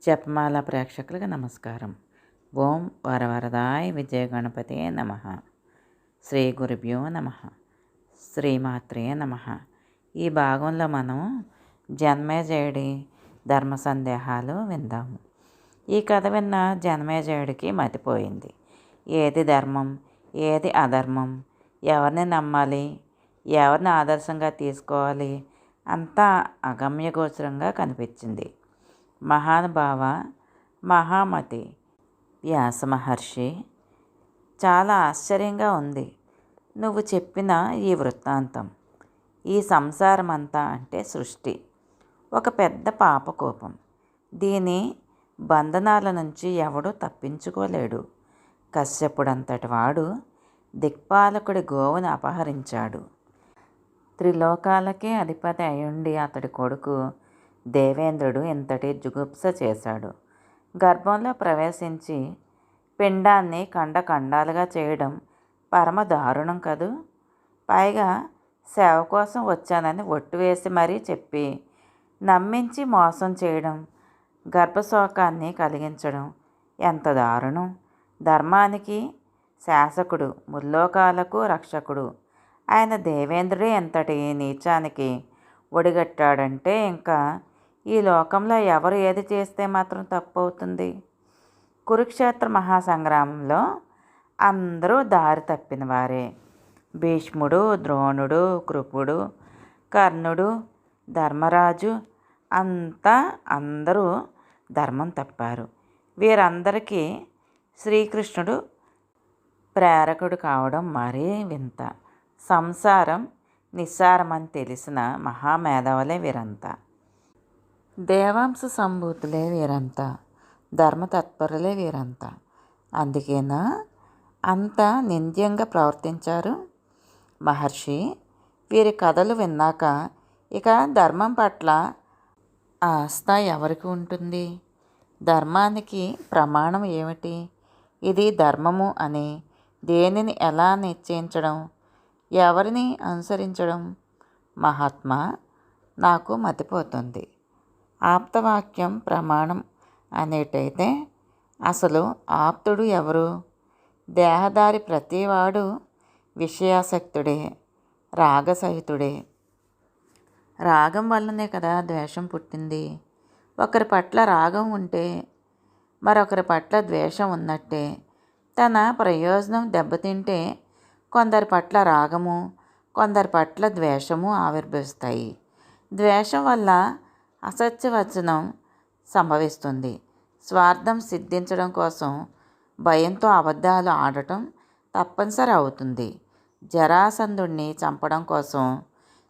జపమాల ప్రేక్షకులకు నమస్కారం. ఓం వరవరదాయ విజయ గణపతే నమః. శ్రీ గురుభ్యో నమః. శ్రీమాత్రే నమః. ఈ భాగంలో మనం జన్మేజయుడి ధర్మ సందేహాలు విందాము. ఈ కథ విన్న జన్మేజయుడికి మతిపోయింది. ఏది ధర్మం, ఏది అధర్మం, ఎవరిని నమ్మాలి, ఎవరిని ఆదర్శంగా తీసుకోవాలి అంతా అగమ్యగోచరంగా కనిపించింది. మహానుభావ మహామతి వ్యాస మహర్షి, చాలా ఆశ్చర్యంగా ఉంది నువ్వు చెప్పిన ఈ వృత్తాంతం. ఈ సంసారం అంతా అంటే సృష్టి, ఒక పెద్ద పాపకోపం. దీని బంధనాల నుంచి ఎవడూ తప్పించుకోలేడు. కశ్యపుడంతటి వాడు దిక్పాలకుడి గోవును అపహరించాడు. త్రిలోకాలకే అధిపతి అయ్యుండి అతడి కొడుకు దేవేంద్రుడు ఇంతటి జుగుప్స చేశాడు. గర్భంలో ప్రవేశించి పిండాన్ని ఖండాలుగా చేయడం పరమ దారుణం కదూ. పైగా సేవ కోసం వచ్చానని ఒట్టు వేసి మరీ చెప్పి నమ్మించి మోసం చేయడం, గర్భశోకాన్ని కలిగించడం ఎంత దారుణం. ధర్మానికి శాసకుడు, ముల్లోకాలకు రక్షకుడు ఆయన దేవేంద్రుడే ఎంతటి నీచానికి ఒడిగట్టాడంటే ఇంకా ఈ లోకంలో ఎవరు ఏది చేస్తే మాత్రం తప్పవుతుంది. కురుక్షేత్ర మహాసంగ్రామంలో అందరూ దారి తప్పిన వారే. భీష్ముడు, ద్రోణుడు, కృపుడు, కర్ణుడు, ధర్మరాజు అందరూ ధర్మం తప్పారు. వీరందరికీ శ్రీకృష్ణుడు ప్రేరకుడు కావడం మరీ వింత. సంసారం నిస్సారమని తెలిసిన మహామేధావులే వీరంతా. దేవాంశ సంభూతులే వీరంతా. ధర్మతత్పరులే వీరంతా. అందుకేనా అంత నింద్యంగా ప్రవర్తించారు. మహర్షి, వీరి కథలు విన్నాక ఇక ధర్మం పట్ల ఆస్థ ఎవరికి ఉంటుంది? ధర్మానికి ప్రమాణం ఏమిటి? ఇది ధర్మము అని దేనిని ఎలా నిశ్చయించడం, ఎవరిని అనుసరించడం? మహాత్మా, నాకు మతిపోతుంది. ఆప్తవాక్యం ప్రమాణం అనేటైతే అసలు ఆప్తుడు ఎవరు? దేహదారి ప్రతివాడు విషయాసక్తుడే, రాగసహితుడే. రాగం వల్లనే కదా ద్వేషం పుట్టింది. ఒకరి పట్ల రాగం ఉంటే మరొకరి పట్ల ద్వేషం ఉన్నట్టే. తన ప్రయోజనం దెబ్బతింటే కొందరి పట్ల రాగము, కొందరి పట్ల ద్వేషము ఆవిర్భవిస్తాయి. ద్వేషం వల్ల అసత్యవచనం సంభవిస్తుంది. స్వార్థం సిద్ధించడం కోసం భయంతో అబద్ధాలు ఆడటం తప్పనిసరి అవుతుంది. జరాసంధుణ్ణి చంపడం కోసం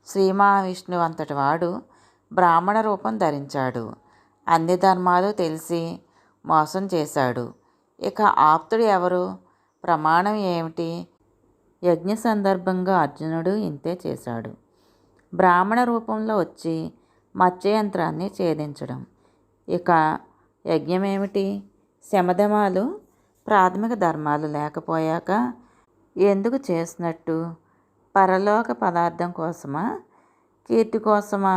శ్రీ మహావిష్ణువు అంతటి వాడు బ్రాహ్మణ రూపం ధరించాడు. అన్ని ధర్మాలు తెలిసి మోసం చేశాడు. ఇక ఆప్తుడు ఎవరు? ప్రమాణం ఏమిటి? యజ్ఞ సందర్భంగా అర్జునుడు ఇంతే చేశాడు. బ్రాహ్మణ రూపంలో వచ్చి మత్స్యయంత్రాన్ని ఛేదించడం. ఇక యజ్ఞమేమిటి? శమధమాలు ప్రాథమిక ధర్మాలు లేకపోయాక ఎందుకు చేసినట్టు? పరలోక పదార్థం కోసమా? కీర్తి కోసమా?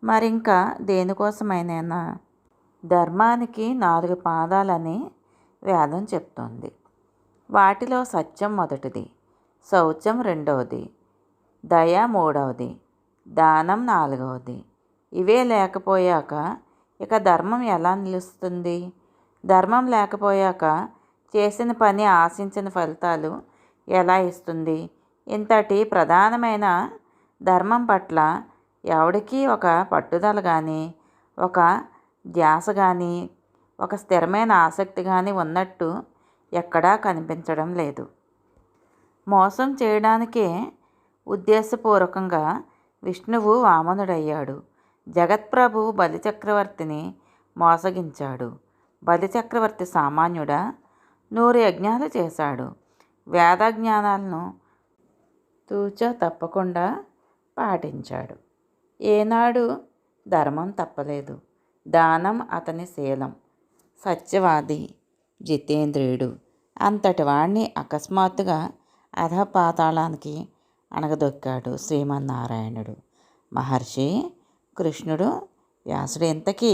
మరింకా దేనికోసమైనా? ధర్మానికి 4 పాదాలని వేదం చెప్తోంది. వాటిలో సత్యం మొదటిది, శౌచం రెండవది, దయ మూడవది, దానం 4వది. ఇవే లేకపోయాక ఇక ధర్మం ఎలా నిలుస్తుంది? ధర్మం లేకపోయాక చేసిన పని ఆశించిన ఫలితాలు ఎలా ఇస్తుంది? ఇంతటి ప్రధానమైన ధర్మం పట్ల ఎవడికి ఒక పట్టుదల కానీ, ఒక ధ్యాస కానీ, ఒక స్థిరమైన ఆసక్తి కానీ ఉన్నట్టు ఎక్కడా కనిపించడం లేదు. మోసం చేయడానికే ఉద్దేశపూర్వకంగా విష్ణువు వామనుడయ్యాడు. జగత్ప్రభు బలిచక్రవర్తిని మోసగించాడు. బలిచక్రవర్తి సామాన్యుడా? 100 యజ్ఞాలు చేశాడు. వేదజ్ఞానాలను తూచా తప్పకుండా పాటించాడు. ఏనాడు ధర్మం తప్పలేదు. దానం అతని శీలం. సత్యవాది, జితేంద్రియుడు. అంతటి వాణ్ణి అకస్మాత్తుగా అధపాతాళానికి అణగదొక్కాడు శ్రీమన్నారాయణుడు. మహర్షి, కృష్ణుడు, వ్యాసుడు ఇంతకీ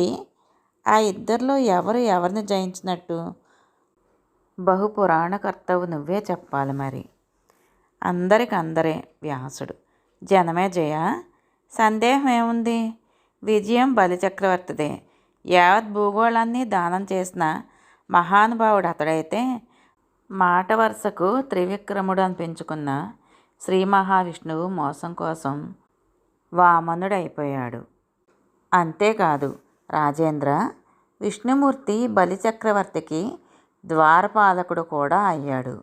ఆ ఇద్దరిలో ఎవరు ఎవరిని జయించినట్టు? బహుపురాణకర్తవు నువ్వే చెప్పాలి మరి. అందరికందరే వ్యాసుడు. జనమే జయ. సందేహం ఏముంది? విజయం బలిచక్రవర్తిదే. యావత్ భూగోళాన్ని దానం చేసిన మహానుభావుడు అతడైతే మాట వరుసకు త్రివిక్రముడు అనిపించుకున్న శ్రీ మహావిష్ణువు మోసం కోసం వామనుడైపోయాడు. అంతేకాదు రాజేంద్ర, విష్ణుమూర్తి బలిచక్రవర్తికి ద్వారపాలకుడు కూడా అయ్యాడు.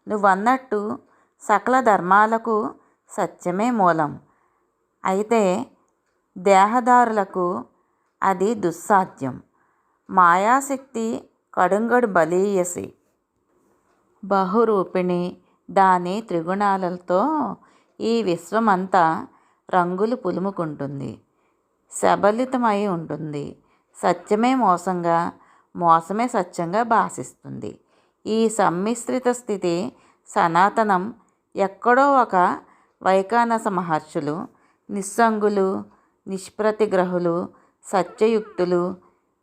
నువ్వన్నట్టు సకల ధర్మాలకు సత్యమే మూలం. అయితే దేహదారులకు అది దుస్సాధ్యం. మాయాశక్తి కడుంగడు బలీయసి బహురూపిణి. దాని త్రిగుణాలతో ఈ విశ్వమంతా రంగులు పులుముకుంటుంది, సబలితమై ఉంటుంది. సత్యమే మోసంగా, మోసమే సత్యంగా భాషిస్తుంది. ఈ సమ్మిశ్రిత స్థితి సనాతనం. ఎక్కడో ఒక వైఖానస మహర్షులు, నిస్సంగులు, నిష్ప్రతిగ్రహులు, సత్యయుక్తులు,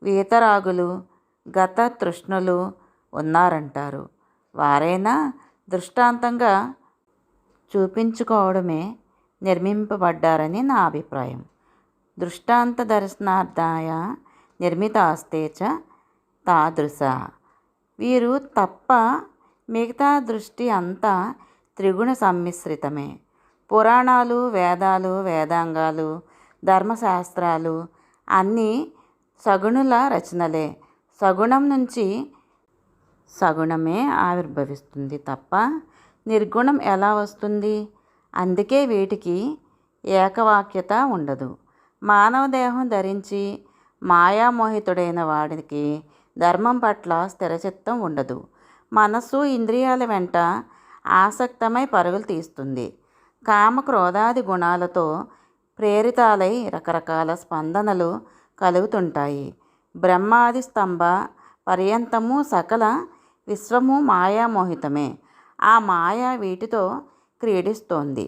వీతరాగులు, గత తృష్ణులు ఉన్నారంటారు. వారైనా దృష్టాంతంగా చూపించుకోవడమే నిర్మింపబడ్డారని నా అభిప్రాయం. దృష్టాంత దర్శనార్థాయ నిర్మితాస్తే చ తాదృశ. వీరు తప్ప మిగతా దృష్టి అంతా త్రిగుణ సమ్మిశ్రితమే. పురాణాలు, వేదాలు, వేదాంగాలు, ధర్మశాస్త్రాలు అన్నీ సగుణుల రచనలే. సగుణం నుంచి సగుణమే ఆవిర్భవిస్తుంది తప్ప నిర్గుణం ఎలా వస్తుంది? అందుకే వీటికి ఏకవాక్యత ఉండదు. మానవ దేహం ధరించి మాయామోహితుడైన వాడికి ధర్మం పట్ల స్థిరచిత్తం ఉండదు. మనస్సు ఇంద్రియాల వెంట ఆసక్తమై పరుగులు తీస్తుంది. కామ క్రోధాది గుణాలతో ప్రేరితాలై రకరకాల స్పందనలు కలుగుతుంటాయి. బ్రహ్మాది స్తంభ పర్యంతము సకల విశ్వము మాయామోహితమే. ఆ మాయ వీటితో క్రీడిస్తోంది.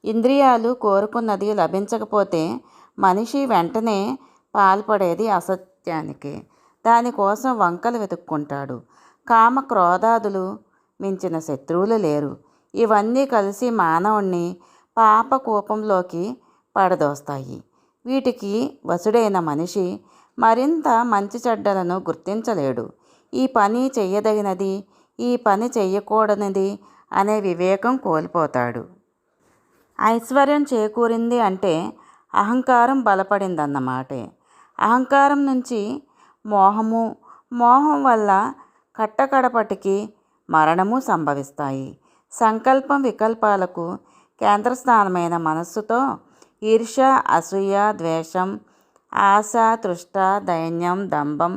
ఇంద్రియాలు కోరుకున్నది లభించకపోతే మనిషి వెంటనే పాల్పడేది అసత్యానికి. దానికోసం వంకలు వెతుక్కుంటాడు. కామ క్రోధాదులు మించిన శత్రువులు లేరు. ఇవన్నీ కలిసి మానవుణ్ణి పాపకూపంలోకి పడదోస్తాయి. వీటికి వశుడైన మనిషి మరింత మంచి చెడ్డలను గుర్తించలేడు. ఈ పని చెయ్యదగినది, ఈ పని చెయ్యకూడనిది అనే వివేకం కోల్పోతాడు. ఐశ్వర్యం చేకూరింది అంటే అహంకారం బలపడిందన్నమాటే. అహంకారం నుంచి మోహము, మోహం వల్ల కట్టకడపటికి మరణము సంభవిస్తాయి. సంకల్పం వికల్పాలకు కేంద్రస్థానమైన మనస్సుతో ఈర్ష్య, అసూయ, ద్వేషం, ఆశ, తృష్ట, దైన్యం, దంభం,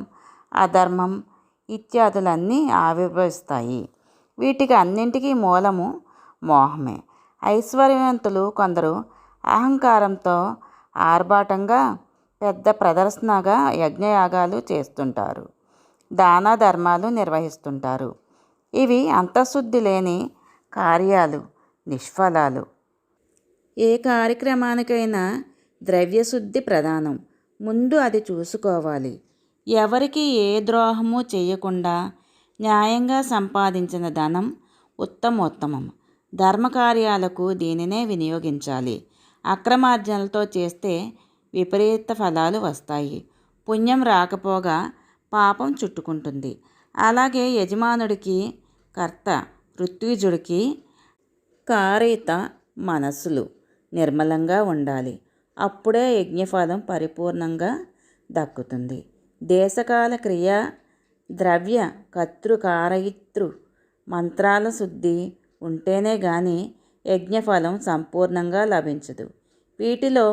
అధర్మం ఇత్యాదులన్నీ ఆవిర్భవిస్తాయి. వీటికి అన్నింటికీ మూలము మోహమే. ఐశ్వర్యవంతులు కొందరు అహంకారంతో ఆర్భాటంగా పెద్ద ప్రదర్శనగా యజ్ఞయాగాలు చేస్తుంటారు, దాన ధర్మాలు నిర్వహిస్తుంటారు. ఇవి అంతఃశుద్ధి లేని కార్యాలు, నిష్ఫలాలు. ఏ కార్యక్రమానికైనా ద్రవ్యశుద్ధి ప్రధానం. ముందు అది చూసుకోవాలి. ఎవరికి ఏ ద్రోహము చేయకుండా న్యాయంగా సంపాదించిన ధనం ఉత్తమోత్తమం. ధర్మకార్యాలకు దీనినే వినియోగించాలి. అక్రమార్జనలతో చేస్తే విపరీత ఫలాలు వస్తాయి. పుణ్యం రాకపోగా పాపం చుట్టుకుంటుంది. అలాగే యజమానుడికి, కర్త ఋత్విజుడికి కారిత మనస్సులు నిర్మలంగా ఉండాలి. అప్పుడే యజ్ఞఫలం పరిపూర్ణంగా దక్కుతుంది. దేశకాల క్రియ, ద్రవ్య కర్తృకారయితృ మంత్రాల శుద్ధి ఉంటేనే గాని యజ్ఞఫలం సంపూర్ణంగా లభించదు. వీటిలో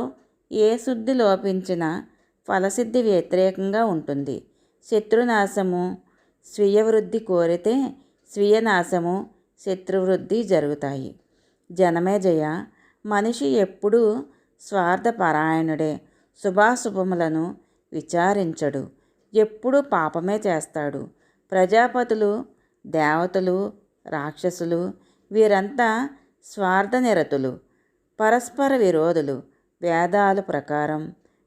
ఏ శుద్ధి లోపించినా ఫలసిద్ధి వ్యతిరేకంగా ఉంటుంది. శత్రునాశము, స్వీయ వృద్ధి కోరితే స్వీయనాశము, శత్రువృద్ధి జరుగుతాయి. జనమేజయ, మనిషి ఎప్పుడూ స్వార్థపరాయణుడే. శుభాశుభములను విచారించడు. ఎప్పుడూ పాపమే చేస్తాడు. ప్రజాపతులు, దేవతలు, రాక్షసులు వీరంతా స్వార్థనిరతులు, పరస్పర విరోధులు. వేదాల ప్రకారం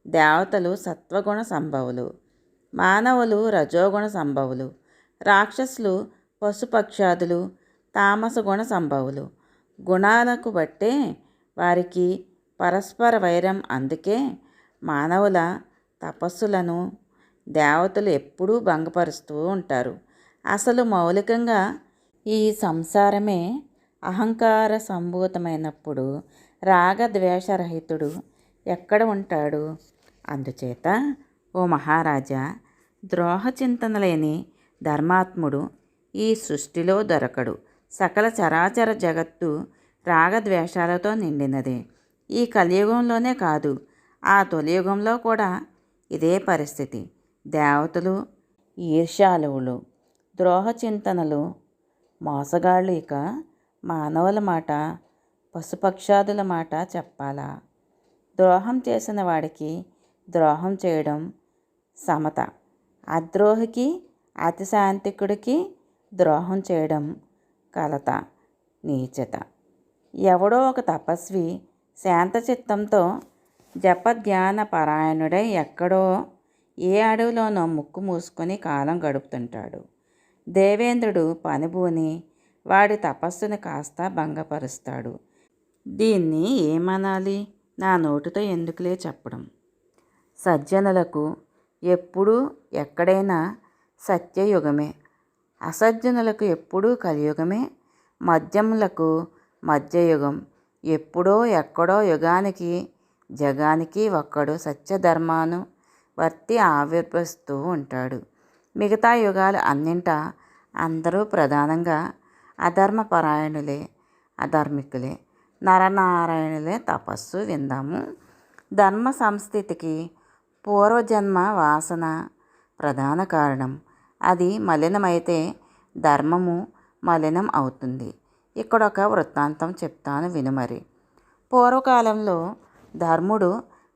దేవతలు సత్వగుణ సంభవులు, మానవులు రజోగుణ సంభవులు, రాక్షసులు పశుపక్షాదులు తామస గుణ సంభవులు. గుణాలకు బట్టే వారికి పరస్పర వైరం. అందుకే మానవుల తపస్సులను దేవతలు ఎప్పుడూ భంగపరుస్తూ ఉంటారు. అసలు మౌలికంగా ఈ సంసారమే అహంకార సంభూతమైనప్పుడు రాగద్వేషరహితుడు ఎక్కడ ఉంటాడు? అందుచేత ఓ మహారాజా, ద్రోహచింతన లేని ధర్మాత్ముడు ఈ సృష్టిలో దొరకడు. సకల చరాచర జగత్తు రాగద్వేషాలతో నిండినదే. ఈ కలియుగంలోనే కాదు, ఆ తొలియుగంలో కూడా ఇదే పరిస్థితి. దేవతలు ఈర్ష్యాలువులు, ద్రోహచింతనలు మోసగాళ్ళు. ఇక మానవుల మాట, పశుపక్షాదుల మాట చెప్పాలా? ద్రోహం చేసిన వాడికి ద్రోహం చేయడం సమత, అద్రోహికి అతిశాంతికుడికి ద్రోహం చేయడం కలత, నీచత. ఎవడో ఒక తపస్వి శాంతచిత్తంతో జపధ్యాన పరాయణుడై ఎక్కడో ఏ అడవిలోనో ముక్కు మూసుకొని కాలం గడుపుతుంటాడు. దేవేంద్రుడు పనిబూని వాడి తపస్సును కాస్త భంగపరుస్తాడు. దీన్ని ఏమనాలి? నా నోటితో ఎందుకులే చెప్పడం. సజ్జనులకు ఎప్పుడూ ఎక్కడైనా సత్యయుగమే, అసజ్జనులకు ఎప్పుడూ కలియుగమే. మధ్యములకు మధ్యయుగం. ఎప్పుడో ఎక్కడో యుగానికి జగానికి ఒక్కడు సత్యధర్మాను వర్తి ఆవిర్భవిస్తూ ఉంటాడు. మిగతా యుగాలు అన్నింటా అందరూ ప్రధానంగా అధర్మపరాయణులే, అధార్మికులే, నరనారాయణులే. తపస్సు విందాము. ధర్మ సంస్థితికి పూర్వజన్మ వాసన ప్రధాన కారణం. అది మలినమైతే ధర్మము మలినం అవుతుంది. ఇక్కడ ఒక వృత్తాంతం చెప్తాను వినుమరి. పూర్వకాలంలో ధర్ముడు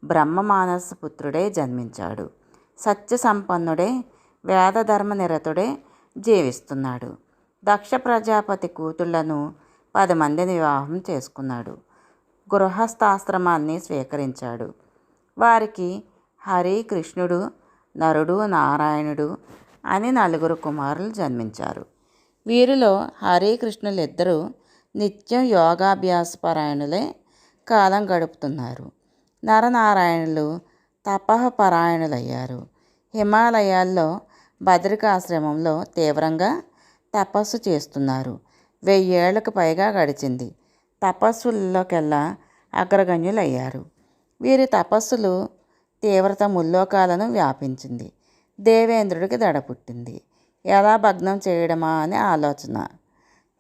బ్రహ్మమానస పుత్రుడై జన్మించాడు. సత్య సంపన్నుడే, వేదధర్మ నిరతుడే జీవిస్తున్నాడు. దక్ష ప్రజాపతి కూతుళ్లను 10 మందిని వివాహం చేసుకున్నాడు. గృహస్థాశ్రమాన్ని స్వీకరించాడు. వారికి హరి, కృష్ణుడు, నరుడు, నారాయణుడు అని 4 కుమారులు జన్మించారు. వీరిలో హరి, కృష్ణులిద్దరూ నిత్యం యోగాభ్యాసపరాయణులై కాలం గడుపుతున్నారు. నరనారాయణులు తపఃపరాయణులయ్యారు. హిమాలయాల్లో బదరికాశ్రమంలో తీవ్రంగా తపస్సు చేస్తున్నారు. 1000 ఏళ్లకు పైగా గడిచింది. తపస్సుల్లోకెల్లా అగ్రగణ్యులయ్యారు. వీరి తపస్సులు తీవ్రత ముల్లోకాలను వ్యాపించింది. దేవేంద్రుడికి దడ పుట్టింది. ఎలా భగ్నం చేయడమా అని ఆలోచన.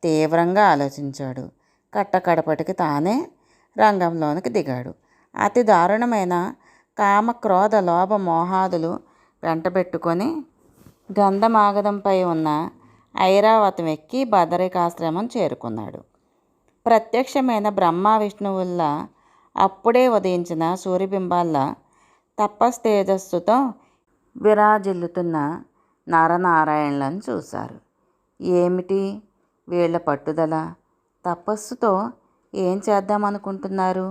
తీవ్రంగా ఆలోచించాడు. కట్టకడపటికి తానే రంగంలోనికి దిగాడు. అతి దారుణమైన కామక్రోధ లోభ మోహాదులు వెంటబెట్టుకొని గంధమాగధంపై ఉన్న ఐరావతం ఎక్కి బదరికాశ్రమం చేరుకున్నాడు. ప్రత్యక్షమైన బ్రహ్మ విష్ణువుల్లా అప్పుడే ఉదయించిన సూర్యబింబాల్లా తపస్తేజస్సుతో విరాజిల్లుతున్న నరనారాయణులను చూశారు. ఏమిటి వీళ్ళ పట్టుదల? తపస్సుతో ఏం చేద్దామనుకుంటున్నారు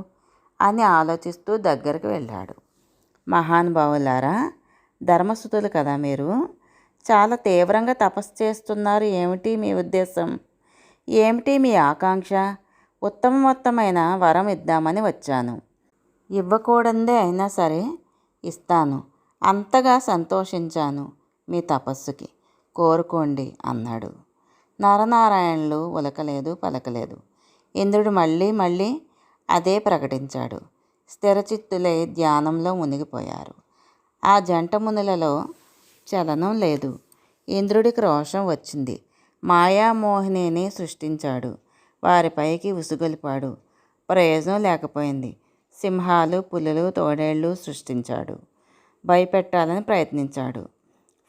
అని ఆలోచిస్తూ దగ్గరికి వెళ్ళాడు. మహానుభావులారా, ధర్మసుతులు కదా మీరు, చాలా తీవ్రంగా తపస్సు చేస్తున్నారు. ఏమిటి మీ ఉద్దేశం? ఏమిటి మీ ఆకాంక్ష? ఉత్తమోత్తమైన వరం ఇద్దామని వచ్చాను. ఇవ్వకూడందే అయినా సరే ఇస్తాను. అంతగా సంతోషించాను మీ తపస్సుకి. కోరుకోండి అన్నాడు. నరనారాయణులు ఉలకలేదు, పలకలేదు. ఇంద్రుడు మళ్ళీ మళ్ళీ అదే ప్రకటించాడు. స్థిరచిత్తులై ధ్యానంలో మునిగిపోయారు. ఆ జంట మునులలో చలనం లేదు. ఇంద్రుడికి రోషం వచ్చింది. మాయామోహినిని సృష్టించాడు. వారిపైకి ఉసుగొలిపాడు. ప్రయోజనం లేకపోయింది. సింహాలు, పులులు, తోడేళ్ళు సృష్టించాడు. భయపెట్టాలని ప్రయత్నించాడు.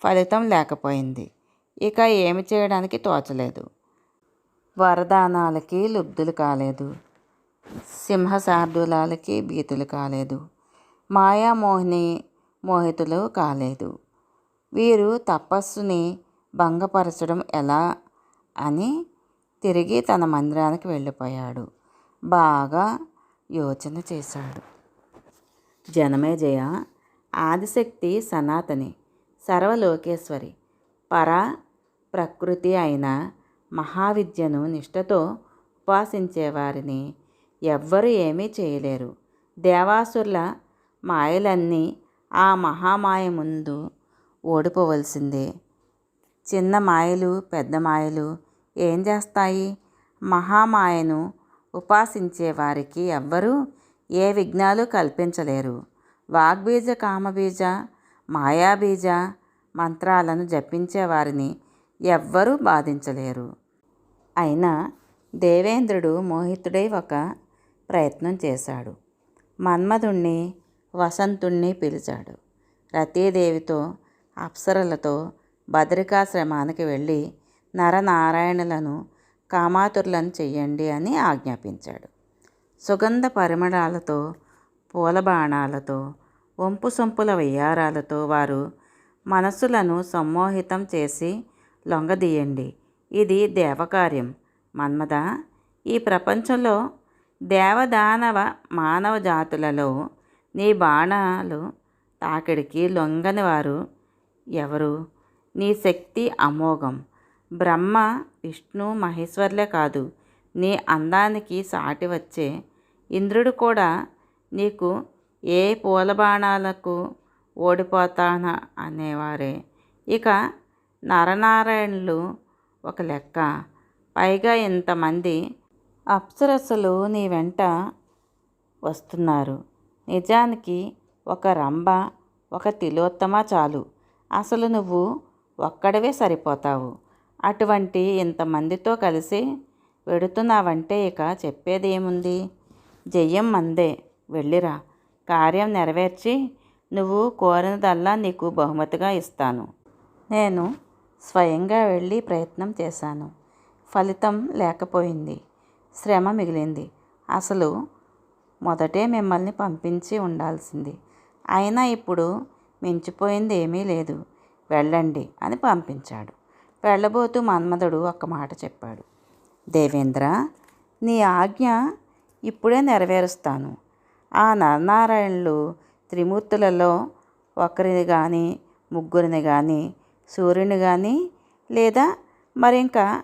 ఫలితం లేకపోయింది. ఇక ఏమి చేయడానికి తోచలేదు. వరదానాలకి లుబ్ధులు కాలేదు. సింహశార్దూలాలకి భీతులు కాలేదు. మాయామోహిని మోహితులు కాలేదు. వీరు తపస్సుని భంగపరచడం ఎలా అని తిరిగి తన మందిరానికి వెళ్ళిపోయాడు. బాగా యోచన చేశాడు. జనమేజయ, ఆదిశక్తి సనాతని. సర్వలోకేశ్వరి పరా ప్రకృతి అయిన మహావిద్యను నిష్ఠతో ఉపాసించే వారిని ఎవ్వరూ ఏమీ చేయలేరు. దేవాసురుల మాయలన్నీ ఆ మహామాయ ముందు ఓడిపోవలసిందే. చిన్న మాయలు పెద్ద మాయలు ఏం చేస్తాయి? మహామాయను ఉపాసించే వారికి ఎవ్వరూ ఏ విఘ్నాలు కల్పించలేరు. వాగ్బీజ కామబీజ మాయాబీజ మంత్రాలను జపించే వారిని ఎవ్వరూ బాధించలేరు. అయినా దేవేంద్రుడు మోహితుడై ఒక ప్రయత్నం చేశాడు. మన్మధుణ్ణి వసంతుణ్ణి పిలిచాడు. రతీదేవితో అప్సరలతో బదరికాశ్రమానికి వెళ్ళి నరనారాయణులను కామాతురులను చెయ్యండి అని ఆజ్ఞాపించాడు. సుగంధ పరిమళాలతో పూల బాణాలతో వంపు సొంపుల వయ్యారాలతో వారు మనస్సులను సమ్మోహితం చేసి లొంగదీయండి. ఇది దేవకార్యం. మన్మథ, ఈ ప్రపంచంలో దేవదానవ మానవ జాతులలో నీ బాణాలు తాకిడికి లొంగని వారు ఎవరు? నీ శక్తి అమోఘం. బ్రహ్మ విష్ణు మహేశ్వర్లే కాదు, నీ అందానికి సాటి వచ్చే ఇంద్రుడు కూడా నీకు ఏ పూల బాణాలకు ఓడిపోతానా అనేవారే. ఇక నరనారాయణులు ఒక లెక్క. పైగా ఇంతమంది అప్సరస్సులు నీ వెంట వస్తున్నారు. నిజానికి ఒక రంభ ఒక తిలోత్తమ చాలు. అసలు నువ్వు ఒక్కడివే సరిపోతావు. అటువంటి ఇంతమందితో కలిసి వెడుతున్నావంటే ఇక చెప్పేది ఏముంది? జయం మందే. వెళ్ళిరా. కార్యం నెరవేర్చి నువ్వు కోరినదల్లా నీకు బహుమతిగా ఇస్తాను. నేను స్వయంగా వెళ్ళి ప్రయత్నం చేశాను. ఫలితం లేకపోయింది. శ్రమ మిగిలింది. అసలు మొదటే మిమ్మల్ని పంపించి ఉండాల్సింది. అయినా ఇప్పుడు మించిపోయింది ఏమీ లేదు. వెళ్ళండి అని పంపించాడు. వెళ్ళబోతూ మన్మధుడు ఒక్క మాట చెప్పాడు. దేవేంద్ర, నీ ఆజ్ఞ ఇప్పుడే నెరవేరుస్తాను. ఆ నరనారాయణులు త్రిమూర్తులలో ఒకరిని కానీ ముగ్గురిని కానీ సూర్యుని కానీ లేదా మరింక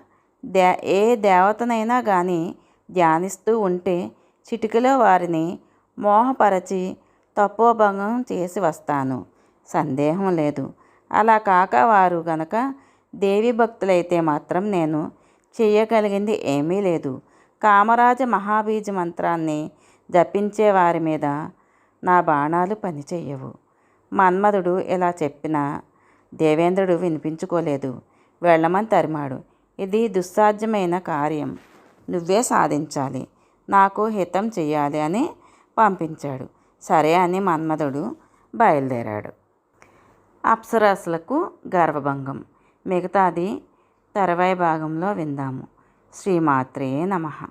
ఏ దేవతనైనా కానీ ధ్యానిస్తూ ఉంటే చిటికలో వారిని మోహపరచి తపోభంగం చేసి వస్తాను. సందేహం లేదు. అలా కాక వారు గనక దేవి భక్తులైతే మాత్రం నేను చెయ్యగలిగింది ఏమీ లేదు. కామరాజ మహాబీజ మంత్రాన్ని జపించే వారి మీద నా బాణాలు పనిచెయ్యవు. మన్మధుడు ఇలా చెప్పినా దేవేంద్రుడు వినిపించుకోలేదు. వెళ్ళమని తరిమాడు. ఇది దుస్సాధ్యమైన కార్యం. నువ్వే సాధించాలి. నాకు హితం చెయ్యాలి అని పంపించాడు. సరే అని మన్మధుడు బయలుదేరాడు. అప్సరస్సులకు గర్వభంగం. మిగతాది తర్వాయి భాగంలో విందాము. శ్రీమాత్రే నమః.